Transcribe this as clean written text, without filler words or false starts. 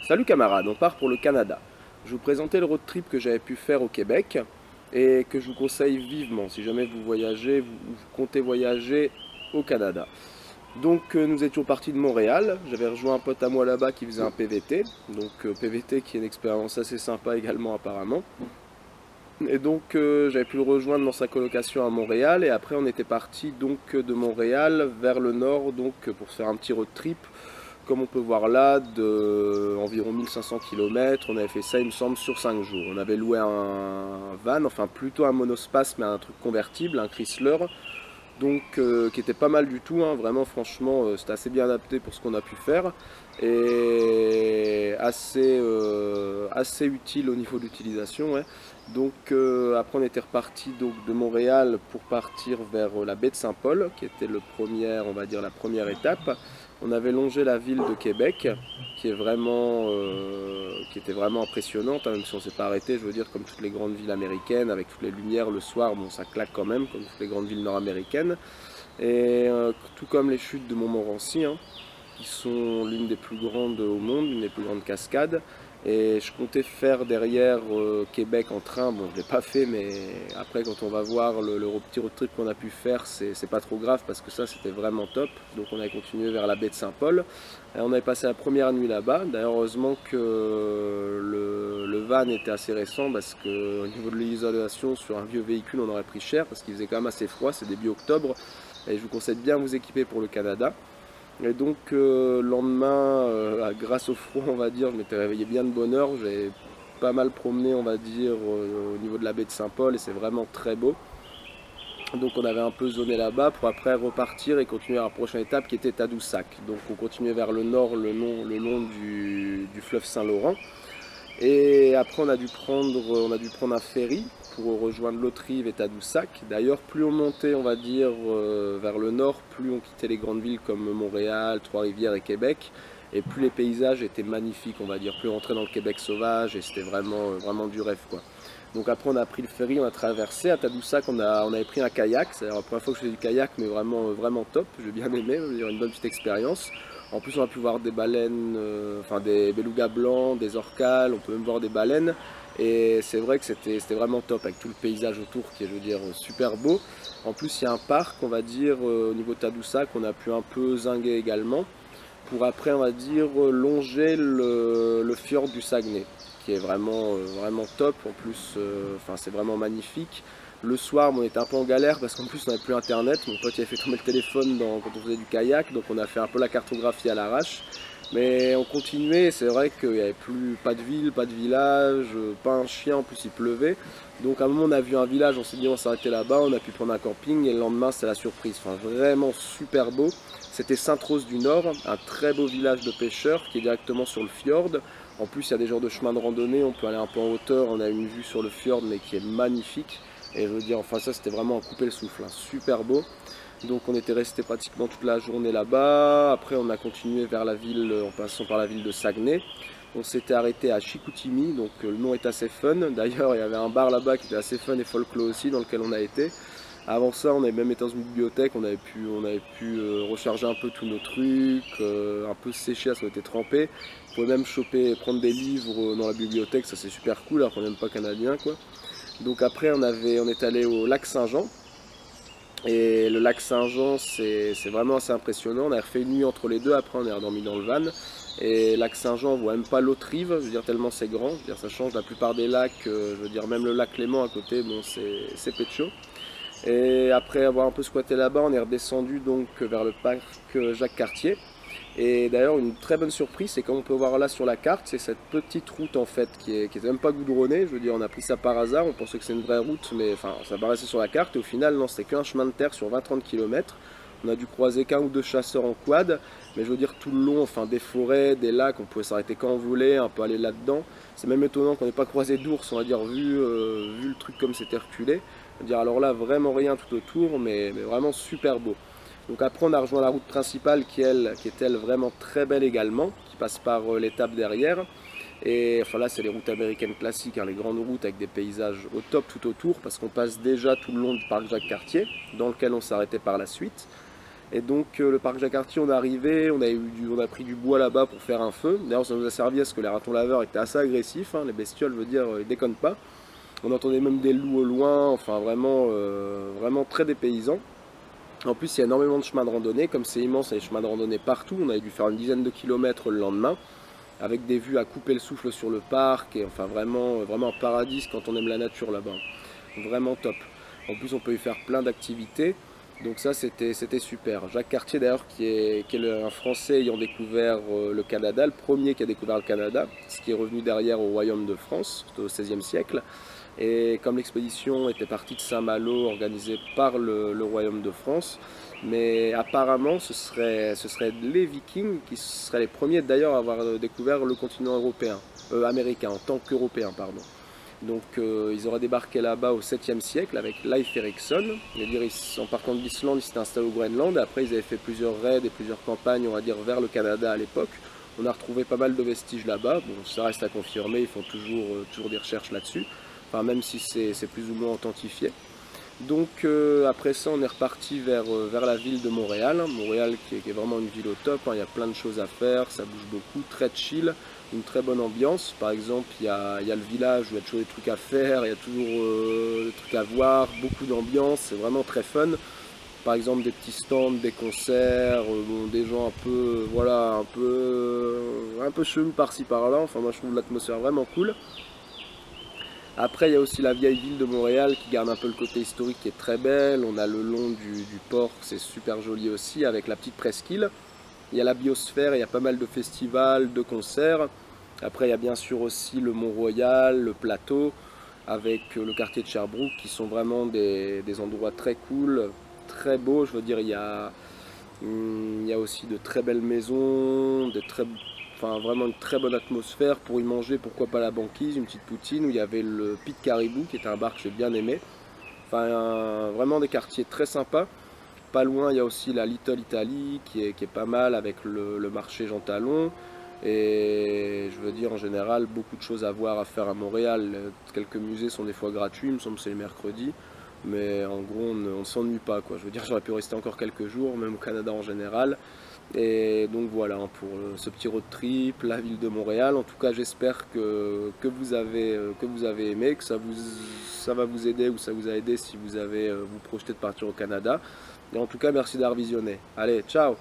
Salut camarades, on part pour le Canada. Je vous présentais le road trip que j'avais pu faire au Québec et que je vous conseille vivement si jamais vous voyagez, vous comptez voyager au Canada. Donc nous étions partis de Montréal, j'avais rejoint un pote à moi là-bas qui faisait un PVT, donc PVT qui est une expérience assez sympa également apparemment. Et donc j'avais pu le rejoindre dans sa colocation à Montréal et après on était parti donc de Montréal vers le nord donc pour se faire un petit road trip comme on peut voir là, d'environ 1500 km. On avait fait ça, il me semble, sur 5 jours. On avait loué un van, enfin plutôt un monospace, mais un truc convertible, un Chrysler, donc qui était pas mal du tout, hein. Vraiment, franchement, c'était assez bien adapté pour ce qu'on a pu faire et assez utile au niveau de l'utilisation. Ouais. Donc après, on était reparti donc de Montréal pour partir vers la baie de Saint-Paul, qui était on va dire la première étape. On avait longé la ville de Québec, qui était vraiment impressionnante, hein, même si on ne s'est pas arrêté, je veux dire, comme toutes les grandes villes américaines, avec toutes les lumières le soir, bon, ça claque quand même, comme toutes les grandes villes nord-américaines. Et tout comme les chutes de Montmorency, hein, qui sont l'une des plus grandes au monde, l'une des plus grandes cascades. Et je comptais faire derrière Québec en train, bon je ne l'ai pas fait, mais après quand on va voir le petit road trip qu'on a pu faire, c'est pas trop grave parce que ça c'était vraiment top. Donc on a continué vers la baie de Saint-Paul. Et on avait passé la première nuit là-bas. D'ailleurs heureusement que le van était assez récent parce qu'au niveau de l'isolation sur un vieux véhicule on aurait pris cher parce qu'il faisait quand même assez froid, c'est début octobre. Et je vous conseille de bien vous équiper pour le Canada. Et donc le lendemain, grâce au froid on va dire, je m'étais réveillé bien de bonne heure, j'ai pas mal promené on va dire au niveau de la baie de Saint-Paul et c'est vraiment très beau. Donc on avait un peu zoné là-bas pour après repartir et continuer à la prochaine étape qui était Tadoussac. Donc on continuait vers le nord le long du fleuve Saint-Laurent. Et après, on a dû prendre un ferry pour rejoindre l'autre rive et Tadoussac. D'ailleurs, plus on montait, on va dire, vers le nord, plus on quittait les grandes villes comme Montréal, Trois-Rivières et Québec. Et plus les paysages étaient magnifiques, on va dire. Plus on rentrait dans le Québec sauvage et c'était vraiment du rêve, quoi. Donc après, on a pris le ferry, on a traversé. À Tadoussac, on avait pris un kayak. C'est la première fois que je fais du kayak, mais vraiment top. J'ai bien aimé, je veux dire, une bonne petite expérience. En plus, on a pu voir des baleines, enfin des belugas blancs, des orcales, on peut même voir des baleines. Et c'est vrai que c'était vraiment top avec tout le paysage autour qui est, je veux dire, super beau. En plus, il y a un parc, on va dire, au niveau de Tadoussac, qu'on a pu un peu zinguer également. Pour après, on va dire, longer le fjord du Saguenay, qui est vraiment top. En plus, enfin, c'est vraiment magnifique. Le soir, on était un peu en galère parce qu'en plus on n'avait plus internet. Mon pote il a fait tomber le téléphone quand on faisait du kayak, donc on a fait un peu la cartographie à l'arrache. Mais on continuait, c'est vrai qu'il n'y avait plus pas de ville, pas de village, pas un chien, en plus il pleuvait. Donc à un moment on a vu un village, on s'est dit on s'arrêtait là-bas, on a pu prendre un camping et le lendemain c'est la surprise. Enfin vraiment super beau. C'était Sainte-Rose du Nord, un très beau village de pêcheurs qui est directement sur le fjord. En plus il y a des genres de chemins de randonnée, on peut aller un peu en hauteur, on a une vue sur le fjord mais qui est magnifique. Et je veux dire, enfin ça c'était vraiment à couper le souffle, hein. Super beau. Donc on était resté pratiquement toute la journée là-bas. Après on a continué vers la ville en passant par la ville de Saguenay. On s'était arrêté à Chicoutimi, donc le nom est assez fun. D'ailleurs il y avait un bar là-bas qui était assez fun et folklore aussi dans lequel on a été. Avant ça on avait même été dans une bibliothèque, on avait pu recharger un peu tous nos trucs, un peu sécher parce qu'on était trempés. On pouvait même prendre des livres dans la bibliothèque, ça c'est super cool alors qu'on n'aime pas canadien quoi. Donc après on est allé au lac Saint-Jean. Et le lac Saint-Jean c'est vraiment assez impressionnant. On a refait une nuit entre les deux, après on est redormi dans le van. Et lac Saint-Jean on voit même pas l'autre rive, je veux dire tellement c'est grand. Je veux dire ça change la plupart des lacs, je veux dire même le lac Léman à côté, bon c'est pécho. Et après avoir un peu squatté là-bas, on est redescendu donc vers le parc Jacques Cartier. Et d'ailleurs, une très bonne surprise, c'est comme on peut voir là sur la carte, c'est cette petite route en fait qui est même pas goudronnée. Je veux dire, on a pris ça par hasard, on pensait que c'est une vraie route, mais enfin, ça paraissait sur la carte. Et au final, non, c'était qu'un chemin de terre sur 20-30 km. On a dû croiser qu'un ou deux chasseurs en quad, mais je veux dire, tout le long, enfin, des forêts, des lacs, on pouvait s'arrêter quand on voulait, un peu aller là-dedans. C'est même étonnant qu'on n'ait pas croisé d'ours, on va dire, vu le truc comme c'était reculé. Je veux dire, alors là, vraiment rien tout autour, mais vraiment super beau. Donc après on a rejoint la route principale qui est elle vraiment très belle également, qui passe par l'étape derrière. Et enfin là c'est les routes américaines classiques, hein, les grandes routes avec des paysages au top tout autour, parce qu'on passe déjà tout le long du parc Jacques Cartier, dans lequel on s'arrêtait par la suite. Et donc le parc Jacques-Cartier, on est arrivé, on a pris du bois là-bas pour faire un feu. D'ailleurs ça nous a servi à ce que les ratons laveurs étaient assez agressifs, hein, les bestioles, veut dire, ils déconnent pas. On entendait même des loups au loin, enfin vraiment, vraiment très dépaysant. En plus il y a énormément de chemins de randonnée, comme c'est immense, il y a des chemins de randonnée partout, on avait dû faire une dizaine de kilomètres le lendemain, avec des vues à couper le souffle sur le parc, et enfin vraiment, vraiment un paradis quand on aime la nature là-bas. Vraiment top. En plus on peut y faire plein d'activités. Donc ça c'était super. Jacques Cartier d'ailleurs un Français ayant découvert le Canada, le premier qui a découvert le Canada, ce qui est revenu derrière au Royaume de France au XVIe siècle. Et comme l'expédition était partie de Saint-Malo organisée par le Royaume de France, mais apparemment ce serait les Vikings qui seraient les premiers d'ailleurs à avoir découvert le continent européen, américain en tant qu'européen pardon. Donc ils auraient débarqué là-bas au 7e siècle avec Leif Erikson. En partant de l'Islande, ils s'étaient installés au Groenland. Après, ils avaient fait plusieurs raids et plusieurs campagnes, on va dire, vers le Canada à l'époque. On a retrouvé pas mal de vestiges là-bas. Bon, ça reste à confirmer, ils font toujours des recherches là-dessus. Enfin, même si c'est plus ou moins authentifié. Donc après ça, on est reparti vers la ville de Montréal. Montréal qui est vraiment une ville au top, hein. Il y a plein de choses à faire, ça bouge beaucoup, très chill, une très bonne ambiance. Par exemple, il y a le village où il y a toujours des trucs à faire, il y a toujours des trucs à voir, beaucoup d'ambiance, c'est vraiment très fun. Par exemple, des petits stands, des concerts, bon, des gens un peu, voilà, un peu chelou par-ci par-là. Enfin, moi je trouve l'atmosphère vraiment cool. Après, il y a aussi la vieille ville de Montréal qui garde un peu le côté historique qui est très belle. On a le long du port, c'est super joli aussi, avec la petite presqu'île. Il y a la biosphère, il y a pas mal de festivals, de concerts. Après, il y a bien sûr aussi le Mont-Royal, le plateau, avec le quartier de Sherbrooke, qui sont vraiment des endroits très cool, très beaux. Je veux dire, il y a aussi de très belles maisons, enfin, vraiment une très bonne atmosphère pour y manger, pourquoi pas la banquise, une petite poutine, où il y avait le Pit Caribou, qui était un bar que j'ai bien aimé. Enfin, vraiment des quartiers très sympas. Pas loin, il y a aussi la Little Italy, qui est pas mal, avec le marché Jean Talon. Et je veux dire, en général, beaucoup de choses à voir, à faire à Montréal. Quelques musées sont des fois gratuits, il me semble que c'est le mercredi. Mais en gros, on ne s'ennuie pas, quoi. Je veux dire, j'aurais pu rester encore quelques jours, même au Canada en général. Et donc voilà, hein, pour ce petit road trip, la ville de Montréal. En tout cas, j'espère que vous avez aimé, que ça va vous aider ou ça vous a aidé si vous avez vous projetez de partir au Canada. Et en tout cas, merci d'avoir visionné. Allez, ciao!